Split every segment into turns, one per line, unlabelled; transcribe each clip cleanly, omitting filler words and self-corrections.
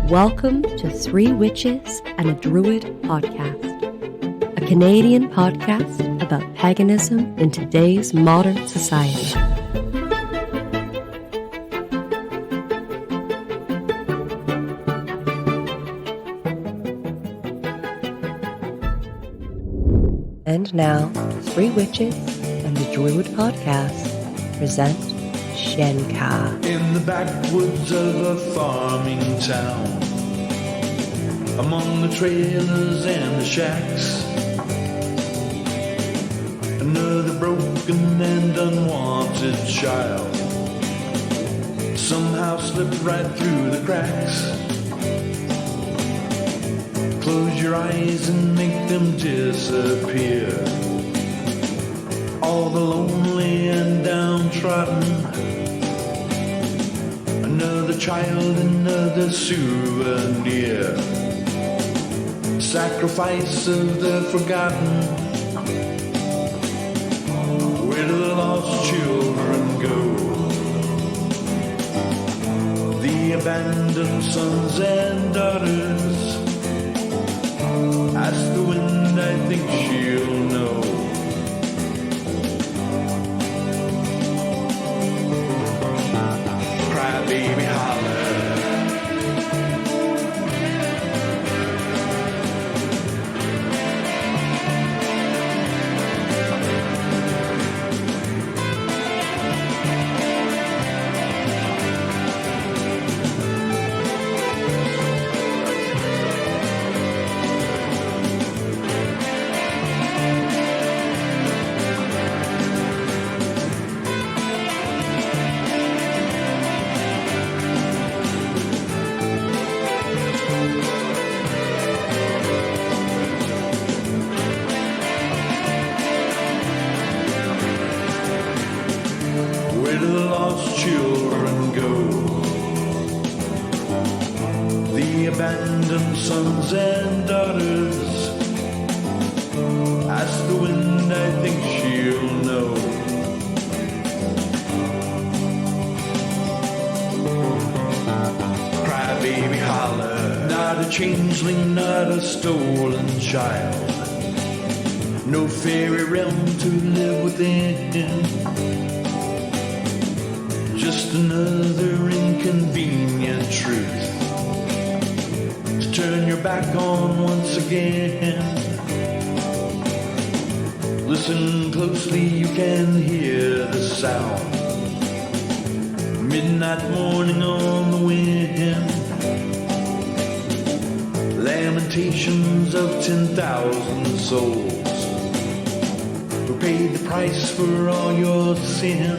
Welcome to Three Witches and a Druid podcast, a Canadian podcast about paganism in today's modern society. And now, Three Witches and the Druid podcast present Shenka.
In the backwoods of a farming town, among the trailers and the shacks, another broken and unwanted child somehow slipped right through the cracks. Close your eyes and make them disappear. All the lonely and downtrodden, another child, another souvenir, sacrifice of the forgotten. Where do the lost children go? The abandoned sons and daughters. Ask the wind, I think she'll know. Cry baby holler. Where do the lost children go? The abandoned sons and daughters. Ask the wind, I think she'll know. Cry baby holler. Not a changeling, not a stolen child. No fairy realm to live within. Just another inconvenient truth to turn your back on once again. Listen closely, you can hear the sound. Midnight morning on the wind. Lamentations of 10,000 souls who paid the price for all your sin.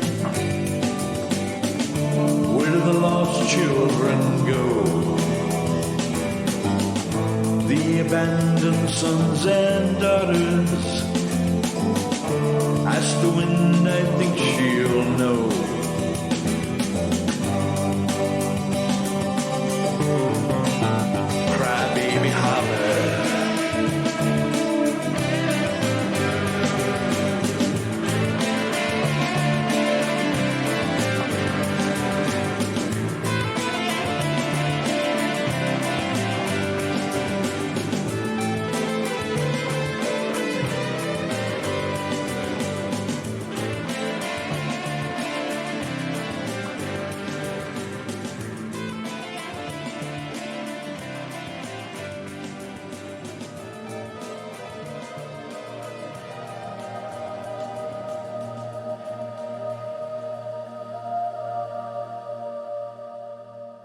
Where do the lost children go? The abandoned sons and daughters. Ask the wind, I think she'll know. Cry baby holler.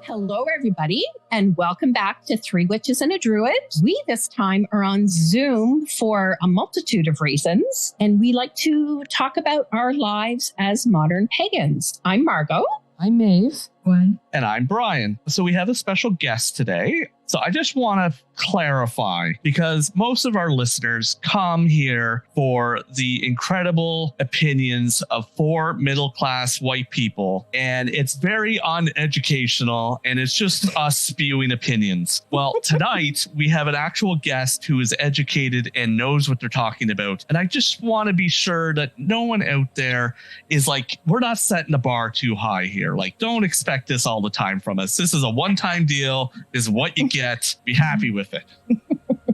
Hello, everybody, and welcome back to Three Witches and a Druid. We this time are on Zoom for a multitude of reasons, and we like to talk about our lives as modern pagans. I'm Margot.
I'm Maeve.
Gwen.
And I'm Brian. So we have a special guest today.
So I just want to clarify, because most of our listeners come here for the incredible opinions of 4 middle-class white people, and it's very uneducational, and it's just us spewing opinions. Well, tonight we have an actual guest who is educated and knows what they're talking about, and I just want to be sure that no one out there is like, we're not setting the bar too high here. Like, don't expect this all the time from us. This is a one-time deal. This is what you get. Be happy with it.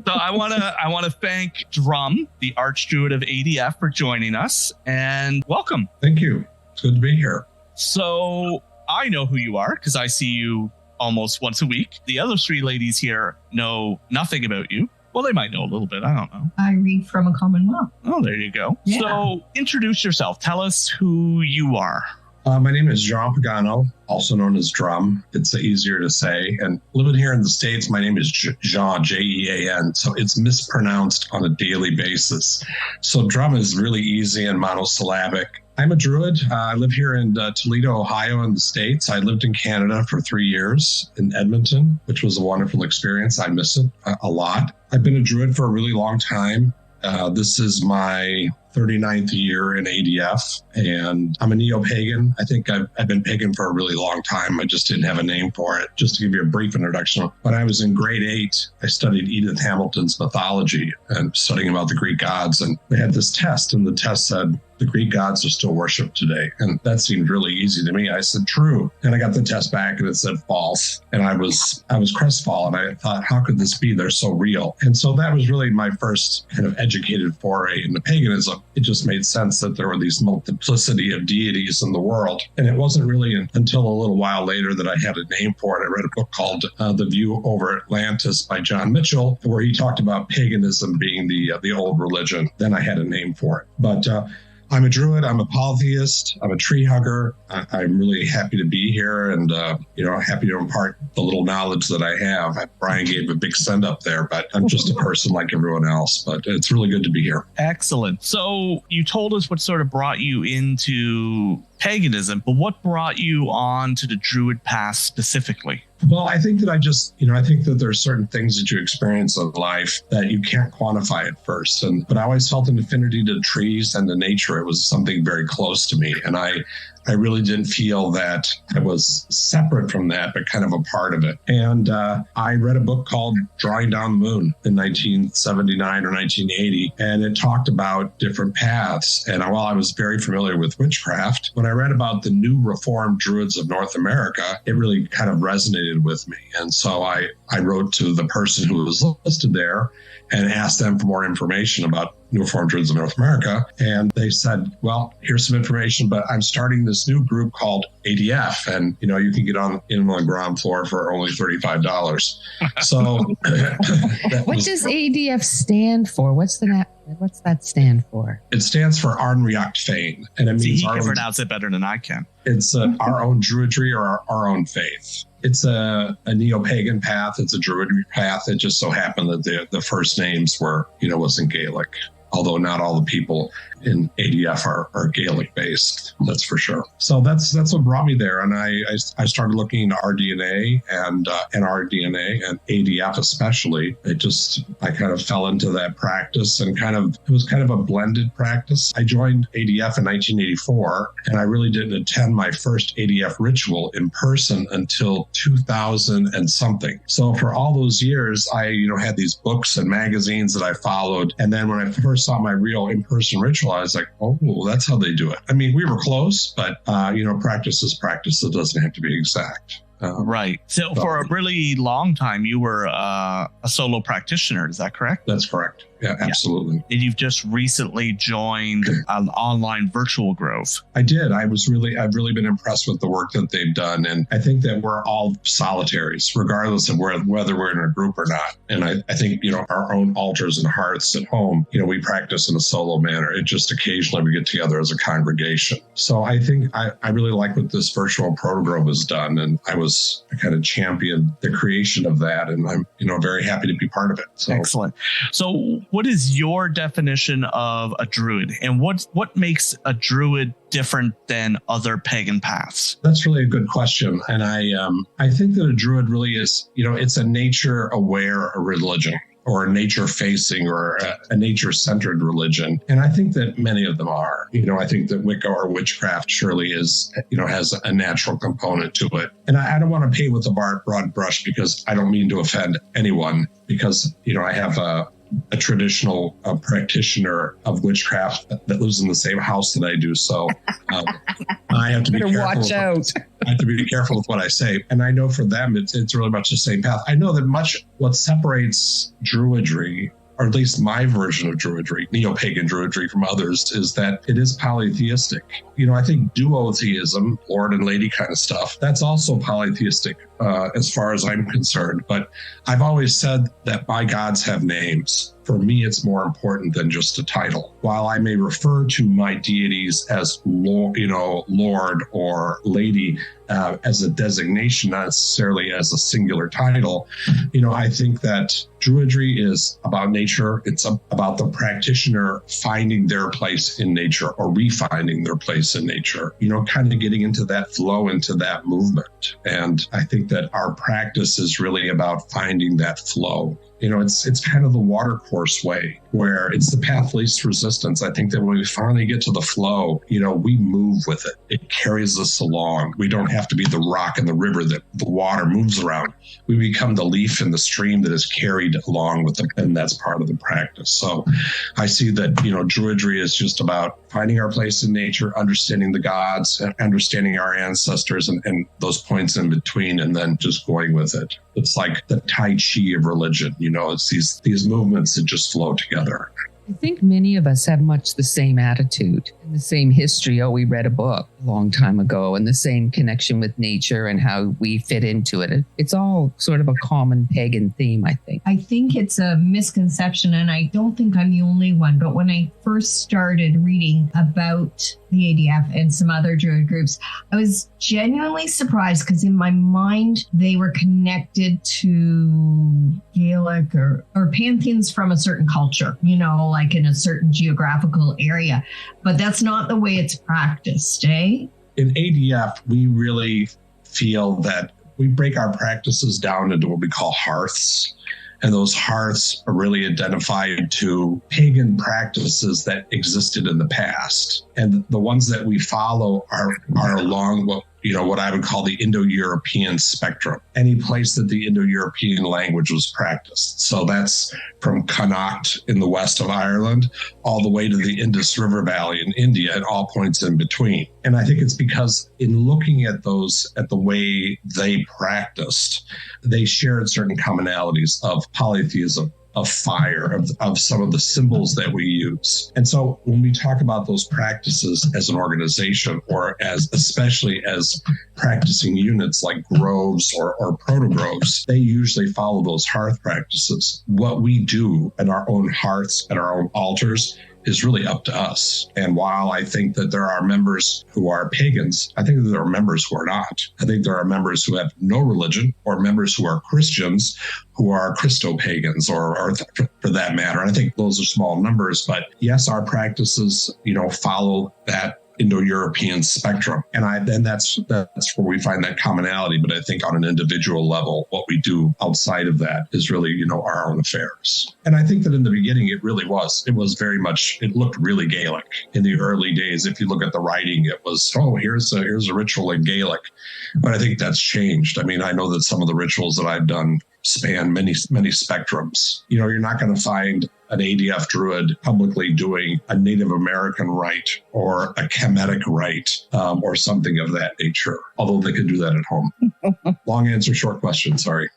So I want to thank Drum, the Arch Druid of ADF, for joining us, and welcome.
Thank you. It's good to be here.
So I know who you are because I see you almost once a week. The other 3 ladies here know nothing about you. Well, they might know a little bit. I don't know.
I read from a Commonwealth.
Oh, there you go.
Yeah.
So introduce yourself. Tell us who you are.
My name is Jean Pagano, also known as Drum. It's easier to say. And living here in the States, my name is Jean, Jean. So it's mispronounced on a daily basis. So Drum is really easy and monosyllabic. I'm a Druid. I live here in Toledo, Ohio in the States. I lived in Canada for 3 years in Edmonton, which was a wonderful experience. I miss it a lot. I've been a Druid for a really long time. This is my 39th year in ADF, and I'm a neo-pagan. I think I've been pagan for a really long time. I just didn't have a name for it. Just to give you a brief introduction, when I was in grade 8, I studied Edith Hamilton's mythology and studying about the Greek gods. And we had this test, and the test said, the Greek gods are still worshipped today. And that seemed really easy to me. I said, true. And I got the test back and it said false. And I was crestfallen. I thought, how could this be? They're so real. And so that was really my first kind of educated foray into paganism. It just made sense that there were these multiplicity of deities in the world. And it wasn't really until a little while later that I had a name for it. I read a book called The View Over Atlantis by John Mitchell, where he talked about paganism being the old religion. Then I had a name for it. But I'm a Druid. I'm a polytheist. I'm a tree hugger. I'm really happy to be here and, happy to impart the little knowledge that I have. Brian gave a big send up there, but I'm just a person like everyone else. But it's really good to be here.
Excellent. So you told us what sort of brought you into paganism, but what brought you on to the Druid path specifically?
Well, I think that I think that there are certain things that you experience in life that you can't quantify at first. But I always felt an affinity to trees and to nature. It was something very close to me. And I really didn't feel that I was separate from that, but kind of a part of it. And I read a book called Drawing Down the Moon in 1979 or 1980, and it talked about different paths. And while I was very familiar with witchcraft, when I read about the new Reformed Druids of North America, it really kind of resonated with me. And so I wrote to the person who was listed there and asked them for more information about New Reformed Druids of North America. And they said, well, here's some information, but I'm starting this new group called ADF. And, you can get on the ground floor for only $35. So
what does ADF stand for? What's that stand for?
It stands for Arnriacht Fain. And it means
he can pronounce it better than I can.
It's our own druidry or our own faith. It's a neo-pagan path. It's a druidry path. It just so happened that the first names was in Gaelic, although not all the people in ADF are Gaelic based, that's for sure. So that's what brought me there. And I started looking into RDNA and NRDNA and ADF especially. I kind of fell into that practice and it was kind of a blended practice. I joined ADF in 1984 and I really didn't attend my first ADF ritual in person until 2000 and something. So for all those years, I had these books and magazines that I followed. And then when I first saw my real in-person ritual, I was like, oh, well, that's how they do it. I mean, we were close, but, practice is practice. It doesn't have to be exact.
Right. So for a really long time, you were a solo practitioner. Is that correct?
That's correct. Yeah, absolutely.
And you've just recently joined an online virtual growth.
I did. I've really been impressed with the work that they've done. And I think that we're all solitaries, regardless of whether we're in a group or not. And I think, our own altars and hearths at home, we practice in a solo manner. It just occasionally we get together as a congregation. So I think I really like what this virtual program has done. And I kind of championed the creation of that. And I'm, very happy to be part of it. So.
Excellent. So what is your definition of a druid, and what makes a druid different than other pagan paths?
That's really a good question. And I think that a druid really is, it's a nature aware religion, or a nature-facing or a nature-centered religion. And I think that many of them are. I think that Wicca or witchcraft surely is, has a natural component to it. And I don't want to paint with a broad brush, because I don't mean to offend anyone, because, I have a traditional practitioner of witchcraft that lives in the same house that I do. So I have to be careful.
Watch out.
I have to be careful with what I say. And I know for them, it's really much the same path. I know that much what separates Druidry, or at least my version of Druidry, neo-pagan Druidry from others, is that it is polytheistic. I think duotheism, Lord and Lady kind of stuff, that's also polytheistic as far as I'm concerned. But I've always said that my gods have names. For me, it's more important than just a title. While I may refer to my deities as Lord or Lady as a designation, not necessarily as a singular title, I think that Druidry is about nature. It's about the practitioner finding their place in nature, or refinding their place in nature, kind of getting into that flow, into that movement. And I think that our practice is really about finding that flow. It's kind of the watercourse way, where it's the path least resistance. I think that when we finally get to the flow, we move with it. It carries us along. We don't have to be the rock in the river that the water moves around. We become the leaf in the stream that is carried along with it, and that's part of the practice. So I see that, Druidry is just about finding our place in nature, understanding the gods, understanding our ancestors and those points in between, and then just going with it. It's like the Tai Chi of religion, it's these movements that just flow together.
I think many of us have much the same attitude and the same history. We read a book a long time ago, and the same connection with nature and how we fit into it. It's all sort of a common pagan theme, I think.
I think it's a misconception, and I don't think I'm the only one. But when I first started reading about the ADF and some other Druid groups, I was genuinely surprised, because in my mind, they were connected to Gaelic or pantheons from a certain culture, like in a certain geographical area. But that's not the way it's practiced, eh?
In ADF, we really feel that we break our practices down into what we call hearths. And those hearths are really identified to pagan practices that existed in the past. And the ones that we follow are along what I would call the Indo-European spectrum, any place that the Indo-European language was practiced. So that's from Connacht in the west of Ireland all the way to the Indus River Valley in India, and all points in between. And I think it's because in looking at the way they practiced, they shared certain commonalities of polytheism, of fire, of some of the symbols that we use. And so when we talk about those practices as an organization, or especially as practicing units like groves or proto-groves, they usually follow those hearth practices. What we do at our own hearths, at our own altars, is really up to us. And while I think that there are members who are pagans, I think that there are members who are not. I think there are members who have no religion, or members who are Christians who are Christo-pagans, or for that matter. And I think those are small numbers, but yes, our practices, follow that Indo-European spectrum. And that's where we find that commonality. But I think on an individual level, what we do outside of that is really, our own affairs. And I think that in the beginning, it very much, it looked really Gaelic in the early days. If you look at the writing, it was, here's a ritual in Gaelic. But I think that's changed. I mean, I know that some of the rituals that I've done span many spectrums. You're not going to find an ADF Druid publicly doing a Native American rite or a Kemetic rite or something of that nature, although they could do that at home. Long answer, short question, sorry.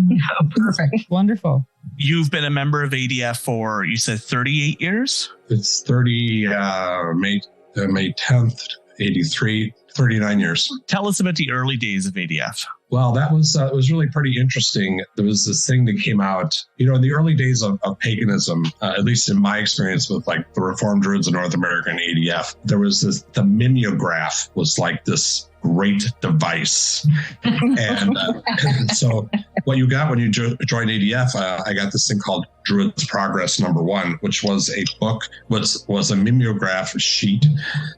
Yeah, perfect. Wonderful.
You've been a member of ADF for, you said 38 years?
It's 30, May 10th, 83. 39 years.
Tell us about the early days of ADF.
Well, that was it was really pretty interesting. There was this thing that came out, in the early days of paganism, at least in my experience with like the Reformed Druids of North America and ADF, there was the mimeograph was like this great device. And so what you got when you joined ADF, I got this thing called Druid's Progress #1, which was a book, was a mimeograph sheet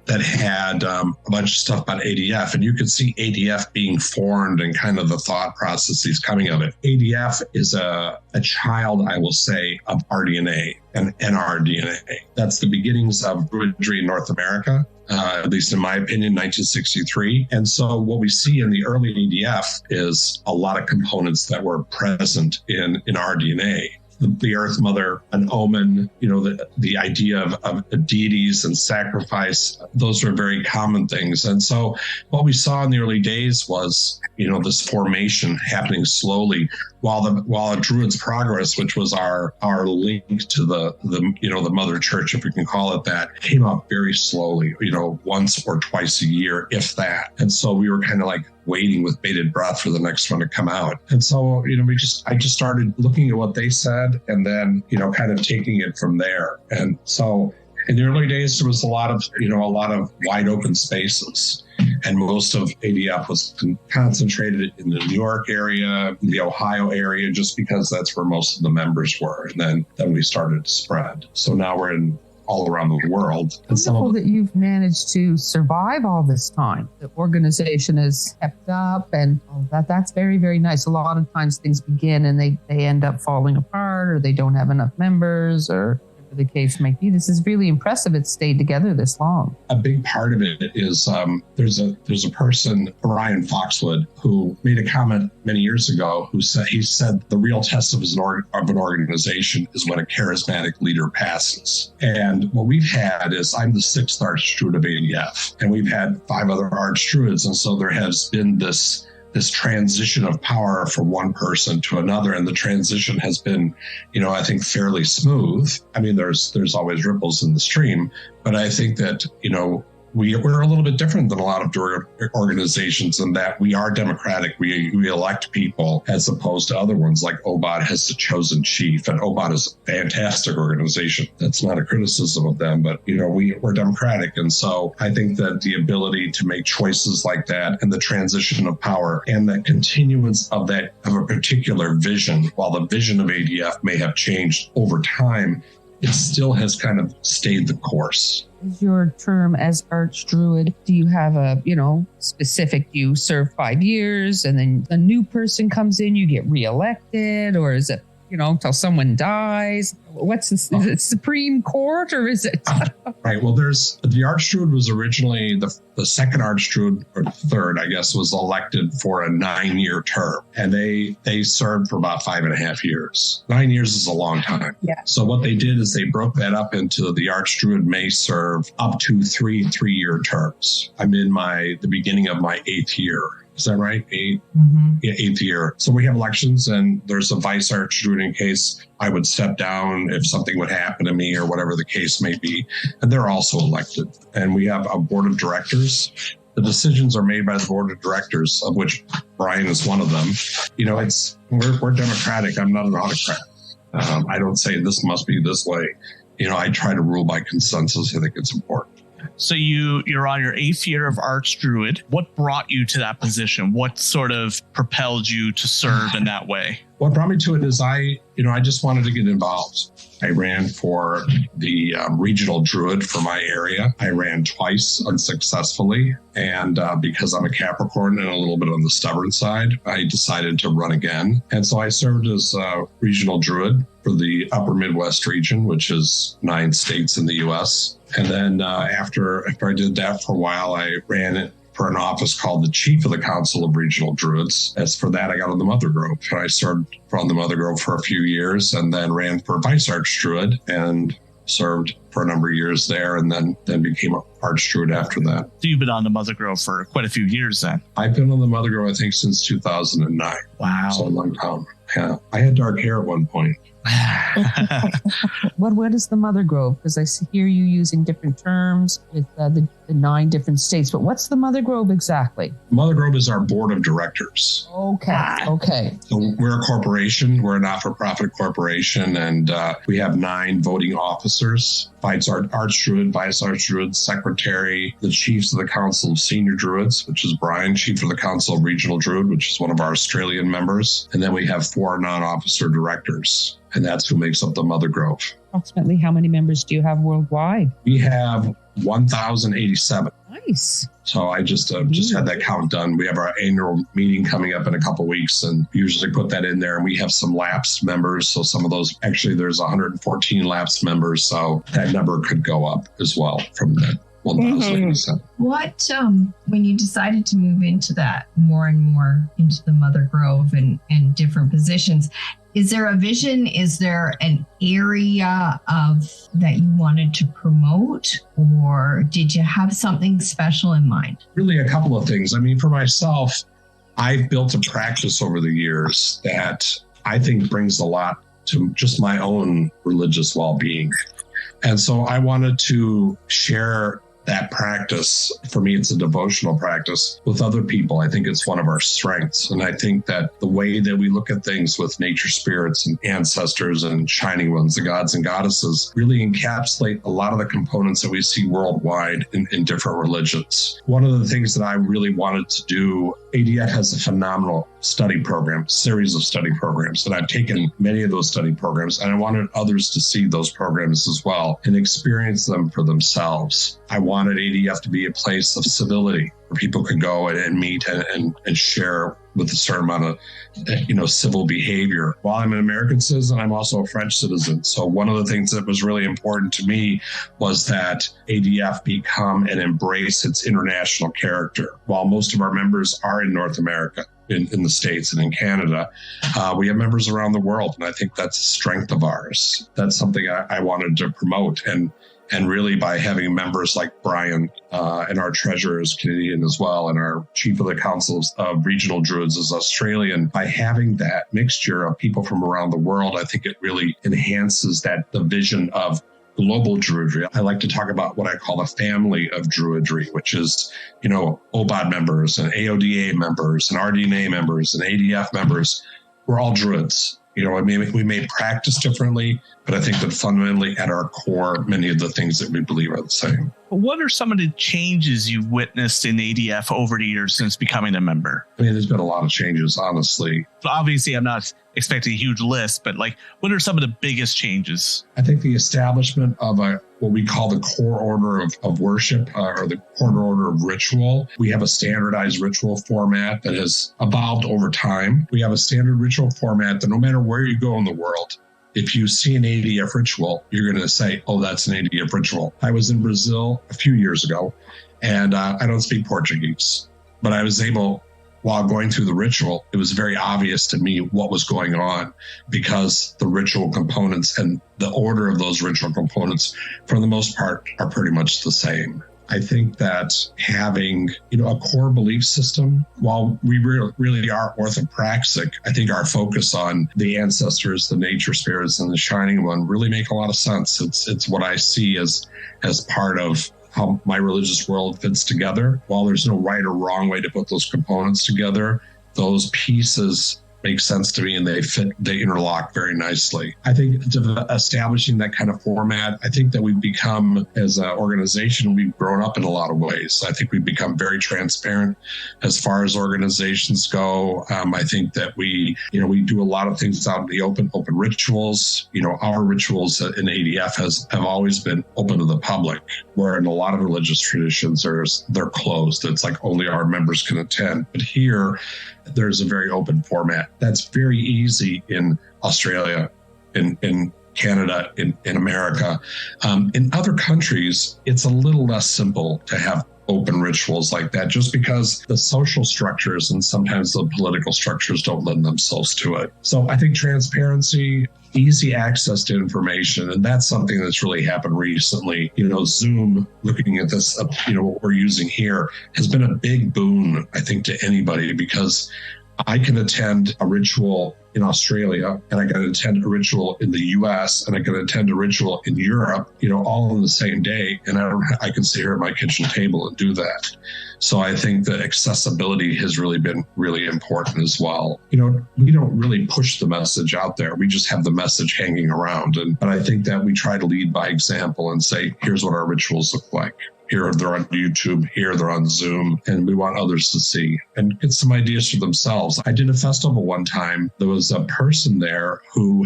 that had a bunch of stuff about ADF. And you could see ADF being formed and kind of the thought processes coming of it. ADF is a child, I will say, of RDNA and NRDNA. That's the beginnings of Druidry in North America. At least in my opinion, 1963. And so what we see in the early ADF is a lot of components that were present in RDNA. The Earth Mother, an omen, the idea of deities and sacrifice, those are very common things. And so what we saw in the early days was, this formation happening slowly while a Druid's Progress, which was our link to the Mother Church, if we can call it that, came out very slowly, once or twice a year, if that. And so we were kind of like waiting with bated breath for the next one to come out. And so, I just started looking at what they said and then, kind of taking it from there. And so in the early days, there was a lot of wide open spaces. And most of ADF was concentrated in the New York area, the Ohio area, just because that's where most of the members were. And then we started to spread. So now we're in all around the world.
And wonderful that you've managed to survive all this time. The organization has kept up and all that. That's very, very nice. A lot of times things begin and they end up falling apart or they don't have enough members or the case might be. This is really impressive. It's stayed together this long.
A big part of it is there's a person, Orion Foxwood, who made a comment many years ago who said the real test of an organization is when a charismatic leader passes. And what we've had is I'm the 6th Arch Druid of ADF, and we've had 5 other Arch Druids, and so there has been this transition of power from one person to another. And the transition has been, I think fairly smooth. I mean, there's always ripples in the stream, but I think that, we're a little bit different than a lot of organizations in that we are democratic. We elect people as opposed to other ones like OBOT has the chosen chief, and OBOT is a fantastic organization. That's not a criticism of them, but we're democratic. And so I think that the ability to make choices like that and the transition of power and the continuance of a particular vision, while the vision of ADF may have changed over time, it still has kind of stayed the course.
Is your term as Arch Druid, do you have a, specific, you serve 5 years and then a new person comes in, you get reelected, or is it, till someone dies? What's this? Is it Supreme Court or is it?
Right. Well, the Arch Druid was originally the second Arch Druid, or third, I guess, was elected for a 9-year term. And they served for about 5.5 years. 9 years is a long time.
Yeah.
So what they did is they broke that up into the Arch Druid may serve up to 3-year terms. I'm in the beginning of my 8th year. Is that right? 8th year. So we have elections and there's a vice Arch Druid in case I would step down if something would happen to me or whatever the case may be. And they're also elected. And we have a board of directors. The decisions are made by the board of directors, of which Brian is one of them. We're democratic. I'm not an autocrat. I don't say this must be this way. I try to rule by consensus. I think it's important.
So you're on your 8th year of Arch Druid. What brought you to that position? What sort of propelled you to serve in that way?
What brought me to it is I just wanted to get involved. I ran for the regional druid for my area. I ran twice unsuccessfully. And because I'm a Capricorn and a little bit on the stubborn side, I decided to run again. And so I served as regional druid for the upper Midwest region, which is 9 states in the U.S. And then after I did that for a while, I ran it for an office called the Chief of the Council of Regional Druids. As for that, I got on the Mother Grove. And I served on the Mother Grove for a few years and then ran for Vice Arch Druid and served for a number of years there and then became an Arch Druid after that.
So you've been on the Mother Grove for quite a few years then?
I've been on the Mother Grove, I think, since 2009.
Wow.
So a long time. Yeah. I had dark hair at one point.
What is the Mother Grove? Because I hear you using different terms with the the 9 different states. But what's the Mother Grove exactly?
Mother Grove is our board of directors.
Okay.
So we're a corporation. We're a not-for-profit corporation, and we have 9 voting officers. Vice Arch Druid, Vice Arch Druid, Secretary, the Chiefs of the Council of Senior Druids, which is Brian, Chief of the Council of Regional Druid, which is one of our Australian members. And then we have 4 non-officer directors, and that's who makes up the Mother Grove.
Approximately how many members do you have worldwide?
We have 1,087.
Nice.
So I just had that count done. We have our annual meeting coming up in a couple of weeks, and usually put that in there. And we have some lapsed members. So some of those, actually, there's 114 lapsed members. So that number could go up as well from that 1,087.
What, when you decided to move into that more and more into the Mother Grove and different positions, is there a vision? Is there an area of that you wanted to promote, or did you have something special in mind?
Really a couple of things. I mean, for myself, I've built a practice over the years that I think brings a lot to just my own religious well-being. And so I wanted to share that practice. For me, it's a devotional practice with other people. I think it's one of our strengths. And I think that the way that we look at things with nature spirits and ancestors and shining ones, the gods and goddesses, really encapsulate a lot of the components that we see worldwide in different religions. One of the things that I really wanted to do, ADF has a phenomenal study program, series of study programs, and I've taken many of those study programs, and I wanted others to see those programs as well and experience them for themselves. I wanted ADF to be a place of civility where people could go and meet and share with a certain amount of, civil behavior. While I'm an American citizen, I'm also a French citizen. So one of the things that was really important to me was that ADF become and embrace its international character. While most of our members are in North America, in the States and in Canada, we have members around the world. And I think that's a strength of ours. That's something I wanted to promote. And really by having members like Brian and our treasurer is Canadian as well, and our chief of the council of regional druids is Australian, by having that mixture of people from around the world, I think it really enhances the vision of global druidry. I like to talk about what I call the family of druidry, which is, OBOD members and AODA members and RDNA members and ADF members. We're all druids. We may practice differently, but I think that fundamentally at our core, many of the things that we believe are the same.
What are some of the changes you've witnessed in ADF over the years since becoming a member?
I mean, there's been a lot of changes, honestly.
Obviously, I'm not expecting a huge list, but what are some of the biggest changes?
I think the establishment of what we call the core order of worship or the core order of ritual. We have a standardized ritual format that has evolved over time. We have a standard ritual format that no matter where you go in the world, if you see an ADF ritual, you're going to say, oh, that's an ADF ritual. I was in Brazil a few years ago, and I don't speak Portuguese, but I was able, while going through the ritual, it was very obvious to me what was going on because the ritual components and the order of those ritual components, for the most part, are pretty much the same. I think that having, a core belief system, while we really are orthopraxic, I think our focus on the ancestors, the nature spirits, and the shining one really make a lot of sense. It's what I see as part of how my religious world fits together. While there's no right or wrong way to put those components together, those pieces make sense to me and they interlock very nicely. I think establishing that kind of format, I think that we've become, as an organization, we've grown up in a lot of ways. I think we've become very transparent as far as organizations go. I think that we do a lot of things out in the open rituals. Our rituals in ADF have always been open to the public, where in a lot of religious traditions, they're closed. It's like only our members can attend. But here, there's a very open format. That's very easy in Australia, in Canada, in America. In other countries, it's a little less simple to have open rituals like that, just because the social structures and sometimes the political structures don't lend themselves to it. So I think transparency, easy access to information, and that's something that's really happened recently. Zoom, looking at this, what we're using here, has been a big boon, I think, to anybody, because I can attend a ritual in Australia, and I can attend a ritual in the US, and I can attend a ritual in Europe, all on the same day. And I can sit here at my kitchen table and do that. So I think that accessibility has really been really important as well. We don't really push the message out there. We just have the message hanging around. But I think that we try to lead by example and say, here's what our rituals look like. Here they're on YouTube, here they're on Zoom, and we want others to see and get some ideas for themselves. I did a festival one time. There was a person there who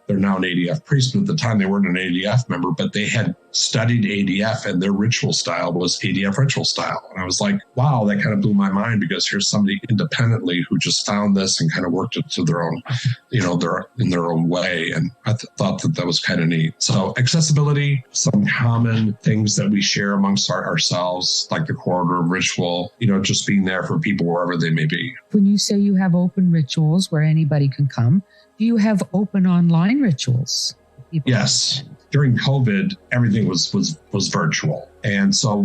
they're now an ADF priest, but at the time they weren't an ADF member, but they had studied ADF and their ritual style was ADF ritual style. And I was like, wow, that kind of blew my mind, because here's somebody independently who just found this and kind of worked it to their own, in their own way. And I thought that was kind of neat. So accessibility, some common things that we share amongst ourselves, like the corridor ritual, just being there for people wherever they may be.
When you say you have open rituals where anybody can come, do you have open online rituals?
Yes. During COVID, everything was virtual. And so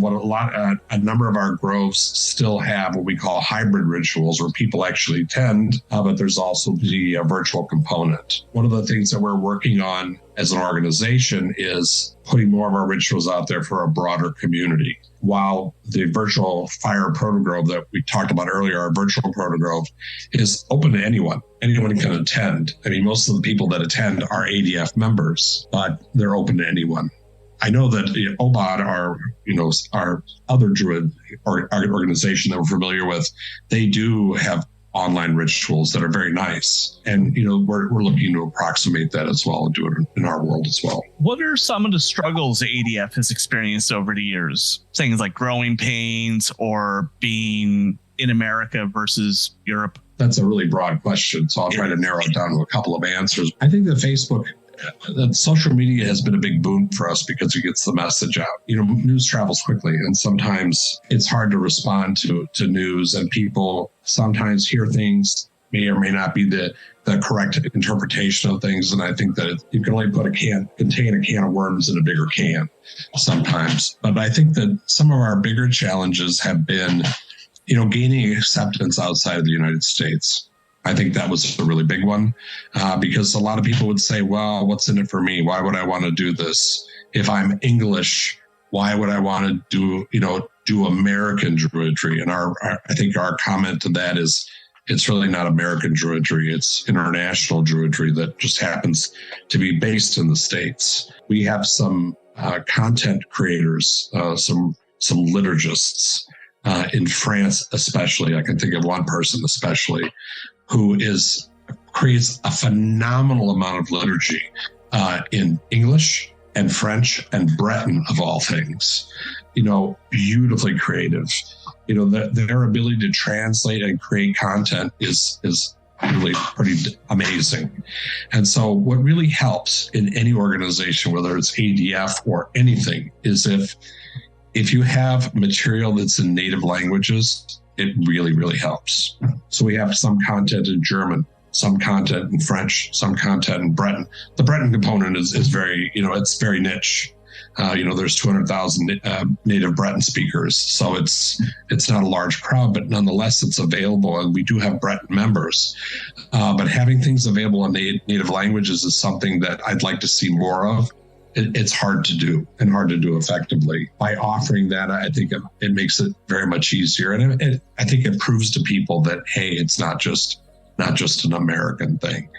a number of our groves still have what we call hybrid rituals where people actually attend, but there's also the virtual component. One of the things that we're working on as an organization is putting more of our rituals out there for a broader community. While the virtual fire protogrove that we talked about earlier, our virtual protogrove, is open to anyone. Anyone can attend. I mean, most of the people that attend are ADF members, but they're open to anyone. I know that OBOD, our other Druid organization that we're familiar with, they do have online rituals that are very nice. And, we're looking to approximate that as well and do it in our world as well.
What are some of the struggles ADF has experienced over the years? Things like growing pains or being in America versus Europe?
That's a really broad question. So I'll try to narrow it down to a couple of answers. I think that social media has been a big boon for us because it gets the message out. News travels quickly, and sometimes it's hard to respond to news, and people sometimes hear things may or may not be the correct interpretation of things. And I think that you can only contain a can of worms in a bigger can sometimes. But I think that some of our bigger challenges have been, gaining acceptance outside of the United States. I think that was a really big one because a lot of people would say, well, what's in it for me? Why would I want to do this? If I'm English, why would I want to do American Druidry? And I think our comment to that is, it's really not American Druidry. It's international Druidry that just happens to be based in the States. We have some content creators, some liturgists in France, especially. I can think of one person especially who creates a phenomenal amount of liturgy in English and French and Breton, of all things. Beautifully creative. Their ability to translate and create content is really pretty amazing. And so what really helps in any organization, whether it's ADF or anything, is if you have material that's in native languages, it really, really helps. So we have some content in German, some content in French, some content in Breton. The Breton component is very, it's very niche. There's 200,000 native Breton speakers. So it's not a large crowd, but nonetheless, it's available. And we do have Breton members. But having things available in native languages is something that I'd like to see more of. It's hard to do and hard to do effectively. By offering that, I think it makes it very much easier. And I think it proves to people that, hey, it's not just an American thing.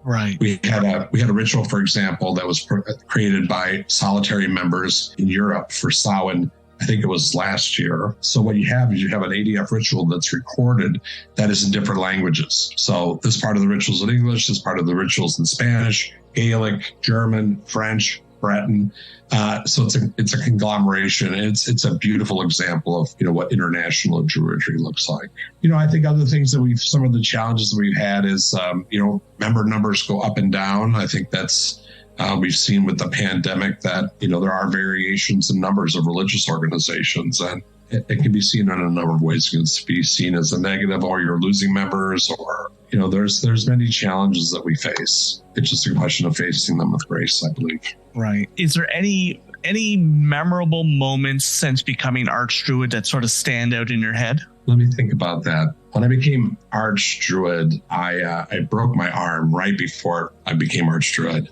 Right.
We had a ritual, for example, that was created by solitary members in Europe for Samhain. I think it was last year. So what you have is an ADF ritual that's recorded that is in different languages. So this part of the ritual's in English, this part of the ritual's in Spanish, Gaelic, German, French, Breton. So it's a conglomeration. It's a beautiful example of what international Druidry looks like. I think other things some of the challenges that we've had is member numbers go up and down. I think that's we've seen with the pandemic that there are variations in numbers of religious organizations, and it can be seen in a number of ways. It can be seen as a negative, or you're losing members, or there's many challenges that we face. It's just a question of facing them with grace, I believe.
Right. Is there any memorable moments since becoming Arch Druid that sort of stand out in your head?
Let me think about that. When I became Arch Druid, I broke my arm right before I became Arch Druid.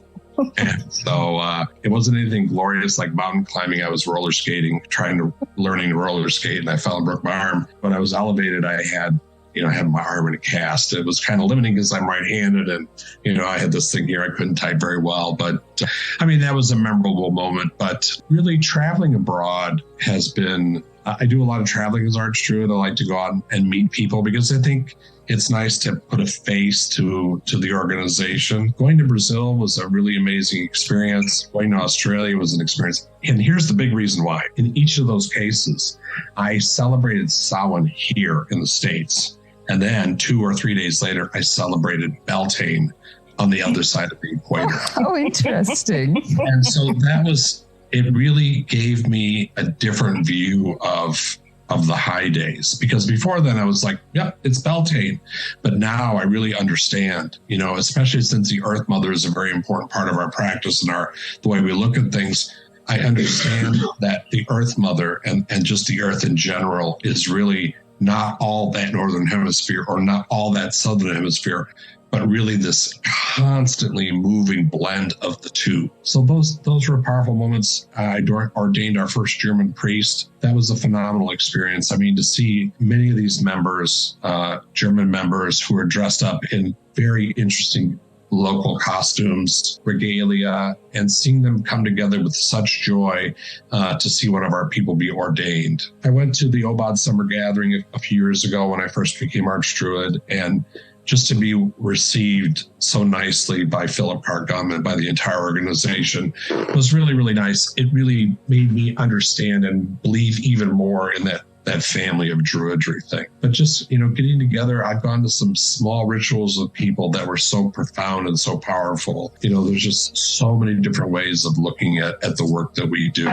And so it wasn't anything glorious like mountain climbing. I was roller skating, learning to roller skate, and I fell and broke my arm. When I was elevated, I had my arm in a cast. It was kind of limiting because I'm right-handed, and I had this thing here I couldn't type very well. But that was a memorable moment. But really, traveling abroad has been. I do a lot of traveling as Arch Druid. I like to go out and meet people because I think it's nice to put a face to the organization. Going to Brazil was a really amazing experience. Going to Australia was an experience. And here's the big reason why. In each of those cases, I celebrated Samhain here in the States. And then 2 or 3 days later, I celebrated Beltane on the other side of the equator.
Oh, interesting.
And so it really gave me a different view of the high days, because before then I was like, yep, it's Beltane. But now I really understand, especially since the Earth Mother is a very important part of our practice and the way we look at things. I understand that the Earth Mother and just the Earth in general is really not all that Northern Hemisphere or not all that Southern Hemisphere, but really this constantly moving blend of the two. So those were powerful moments. I ordained our first German priest. That was a phenomenal experience. To see many of these members, German members, who are dressed up in very interesting local costumes, regalia, and seeing them come together with such joy to see one of our people be ordained. I went to the Obod Summer Gathering a few years ago when I first became Arch Druid, and just to be received so nicely by Philip Pagano and by the entire organization was really, really nice. It really made me understand and believe even more in that family of Druidry thing. But just, getting together, I've gone to some small rituals with people that were so profound and so powerful. There's just so many different ways of looking at the work that we do.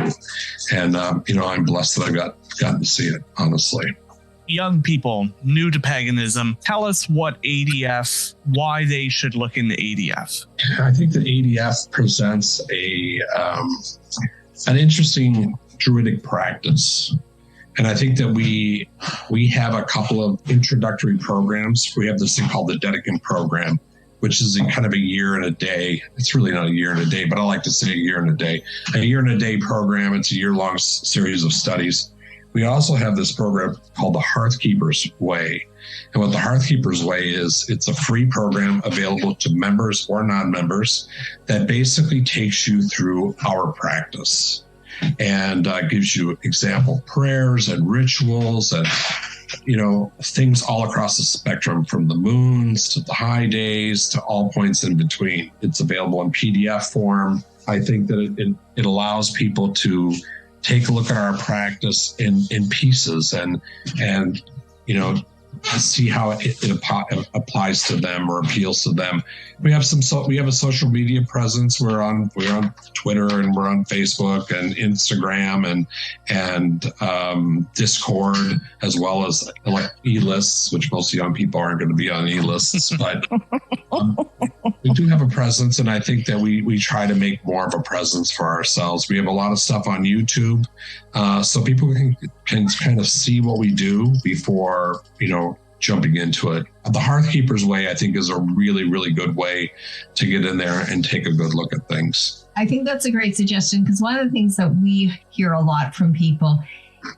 And, I'm blessed that I've gotten to see it, honestly.
Young people new to paganism, tell us what ADF, why they should look into ADF.
I think that ADF presents an interesting Druidic practice. And I think that we have a couple of introductory programs. We have this thing called the Dedekind program, which is kind of a year and a day. It's really not a year and a day, but I like to say a year and a day. A year and a day program. It's a year-long series of studies. We also have this program called the Hearthkeeper's Way. And what the Hearthkeeper's Way is, it's a free program available to members or non-members that basically takes you through our practice and gives you example prayers and rituals and, things all across the spectrum, from the moons to the high days to all points in between. It's available in PDF form. I think that it allows people to take a look at our practice in pieces and see how it applies to them or appeals to them. We have a social media presence. We're on Twitter and we're on Facebook and Instagram and Discord, as well as e-lists, which most young people aren't going to be on e-lists, but we do have a presence, and I think that we try to make more of a presence for ourselves. We have a lot of stuff on YouTube, so people can kind of see what we do before, jumping into it. The Hearthkeeper's Way, I think, is a really, really good way to get in there and take a good look at things.
I think that's a great suggestion, because one of the things that we hear a lot from people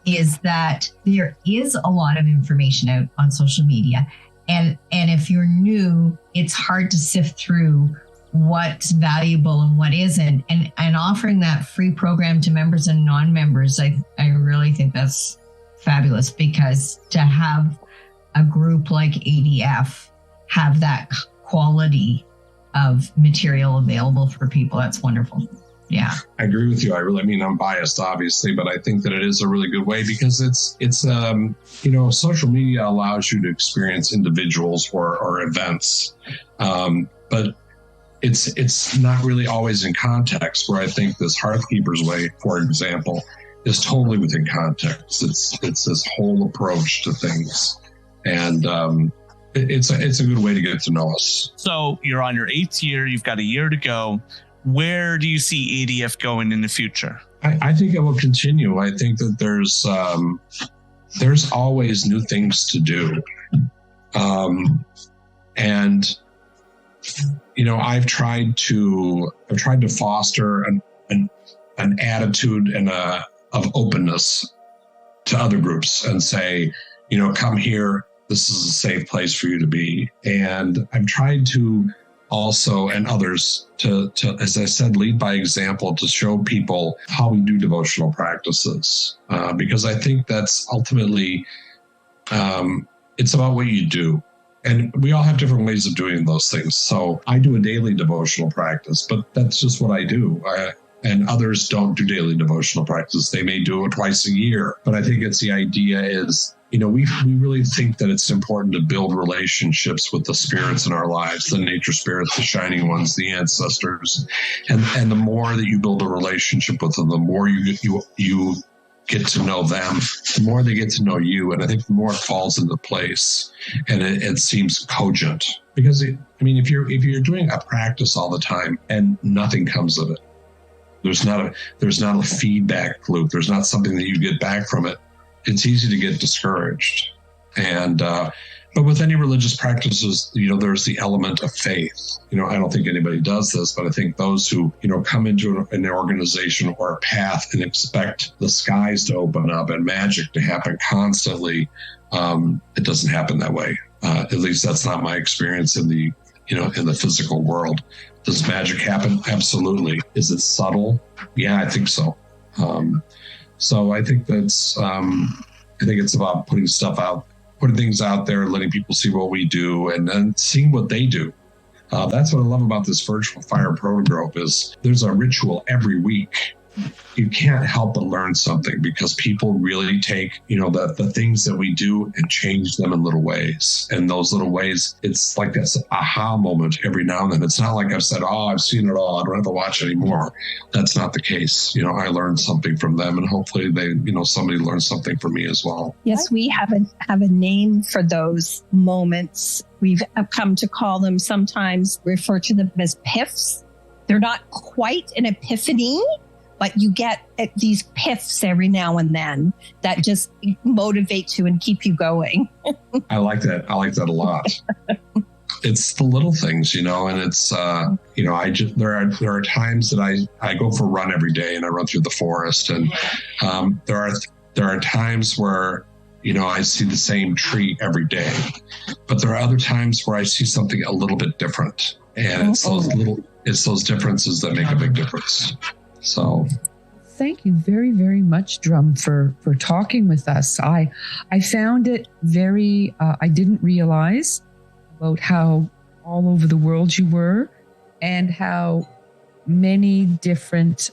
is that there is a lot of information out on social media. And if you're new, it's hard to sift through what's valuable and what isn't. And offering that free program to members and non-members, I really think that's fabulous, because to have a group like ADF have that quality of material available for people, that's wonderful. Yeah,
I agree with you. I'm biased, obviously, but I think that it is a really good way, because it's social media allows you to experience individuals or events, but it's not really always in context, where I think this Hearthkeeper's Way, for example, is totally within context. It's this whole approach to things. And it's a good way to get to know us.
So you're on your 8th year. You've got a year to go. Where do you see ADF going in the future?
I think it will continue. I think that there's there's always new things to do. And, I've tried to foster an attitude of openness to other groups and say, come here. This is a safe place for you to be. And I've tried to also, and others, to as I said, lead by example, to show people how we do devotional practices. Because I think that's ultimately, it's about what you do. And we all have different ways of doing those things. So I do a daily devotional practice, but that's just what I do. And others don't do daily devotional practice. They may do it twice a year. But I think it's the idea is, we really think that it's important to build relationships with the spirits in our lives, the nature spirits, the shining ones, the ancestors. And the more that you build a relationship with them, the more you get to know them, the more they get to know you. And I think the more it falls into place and it seems cogent. Because, if you're doing a practice all the time and nothing comes of it, there's not a feedback loop. There's not something that you get back from it. It's easy to get discouraged. And, but with any religious practices, there's the element of faith. I don't think anybody does this, but I think those who, come into an organization or a path and expect the skies to open up and magic to happen constantly, it doesn't happen that way. At least that's not my experience in the physical world. Does magic happen? Absolutely. Is it subtle? Yeah, I think so. So I think it's about putting things out there, letting people see what we do, and then seeing what they do. That's what I love about this virtual fire proto-group is there's a ritual every week. You can't help but learn something because people really take, the things that we do and change them in little ways. And those little ways, it's like this aha moment every now and then. It's not like I've said, I've seen it all, I don't have to watch anymore. That's not the case. I learned something from them, and hopefully they, somebody learns something from me as well.
Yes, we have a name for those moments. We've come to call them, sometimes refer to them as piffs. They're not quite an epiphany, but you get these piffs every now and then that just motivate you and keep you going.
I like that. I like that a lot. It's the little things, and it's, there are times that I go for a run every day and I run through the forest, and there are times where, I see the same tree every day, but there are other times where I see something a little bit different, and it's those differences that make a big difference. So
thank you very, very much, Drum, for talking with us. I found it very, I didn't realize about how all over the world you were and how many different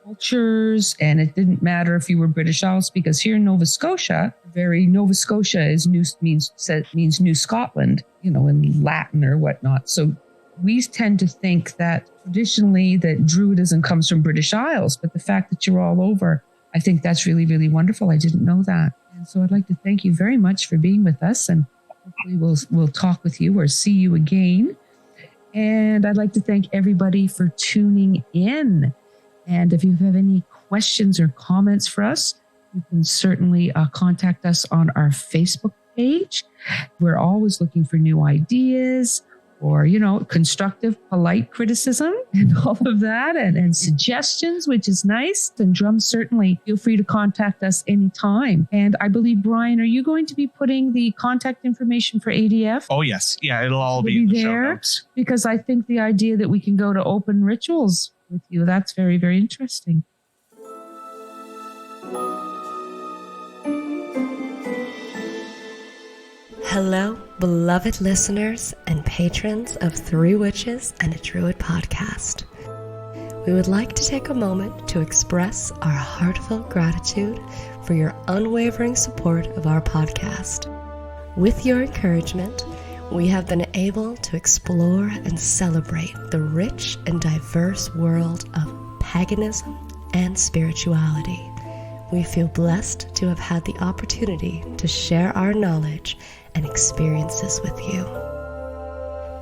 cultures. And it didn't matter if you were British Isles, because here in Nova Scotia, Nova Scotia is means New Scotland, in Latin or whatnot. So we tend to think that traditionally that Druidism comes from British Isles, but the fact that you're all over, I think that's really, really wonderful. I didn't know that. And so I'd like to thank you very much for being with us, and hopefully we'll talk with you or see you again. And I'd like to thank everybody for tuning in. And if you have any questions or comments for us, you can certainly contact us on our Facebook page. We're always looking for new ideas, or, constructive, polite criticism and all of that, and suggestions, which is nice. And Drum, certainly feel free to contact us anytime. And I believe, Brian, are you going to be putting the contact information for ADF?
Oh, yes. Yeah, it'll all be in the show notes.
Because I think the idea that we can go to open rituals with you, that's very, very interesting.
Hello, beloved listeners and patrons of Three Witches and a Druid podcast. We would like to take a moment to express our heartfelt gratitude for your unwavering support of our podcast. With your encouragement, we have been able to explore and celebrate the rich and diverse world of paganism and spirituality. We feel blessed to have had the opportunity to share our knowledge and experiences with you.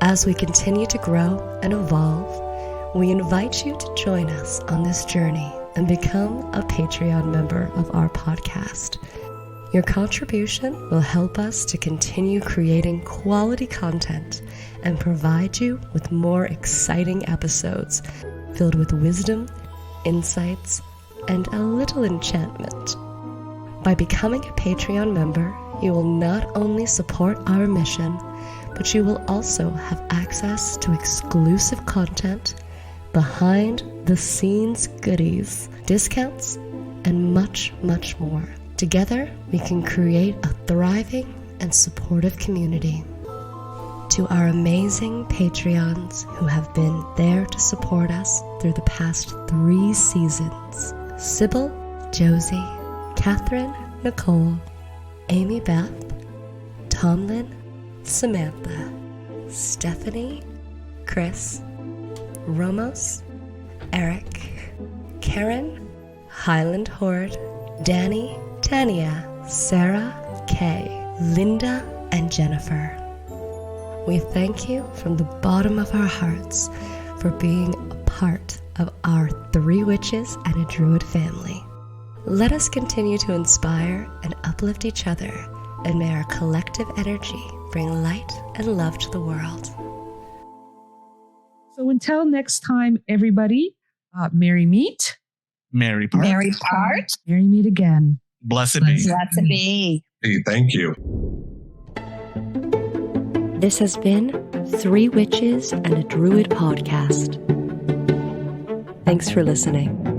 As we continue to grow and evolve, we invite you to join us on this journey and become a Patreon member of our podcast. Your contribution will help us to continue creating quality content and provide you with more exciting episodes filled with wisdom, insights, and a little enchantment. By becoming a Patreon member, you will not only support our mission, but you will also have access to exclusive content, behind the scenes goodies, discounts, and much, much more. Together, we can create a thriving and supportive community. To our amazing Patreons who have been there to support us through the past 3 seasons, Sybil, Josie, Catherine, Nicole, Amy Beth, Tomlin, Samantha, Stephanie, Chris, Ramos, Eric, Karen, Highland Horde, Danny, Tania, Sarah, Kay, Linda, and Jennifer. We thank you from the bottom of our hearts for being a part of our 3 Witches and a Druid family. Let us continue to inspire and uplift each other, and may our collective energy bring light and love to the world.
So until next time, everybody, merry meet.
Merry part.
Merry part.
Merry meet again.
Blessed be.
Blessed be.
Hey, thank you.
This has been 3 Witches and a Druid podcast. Thanks for listening.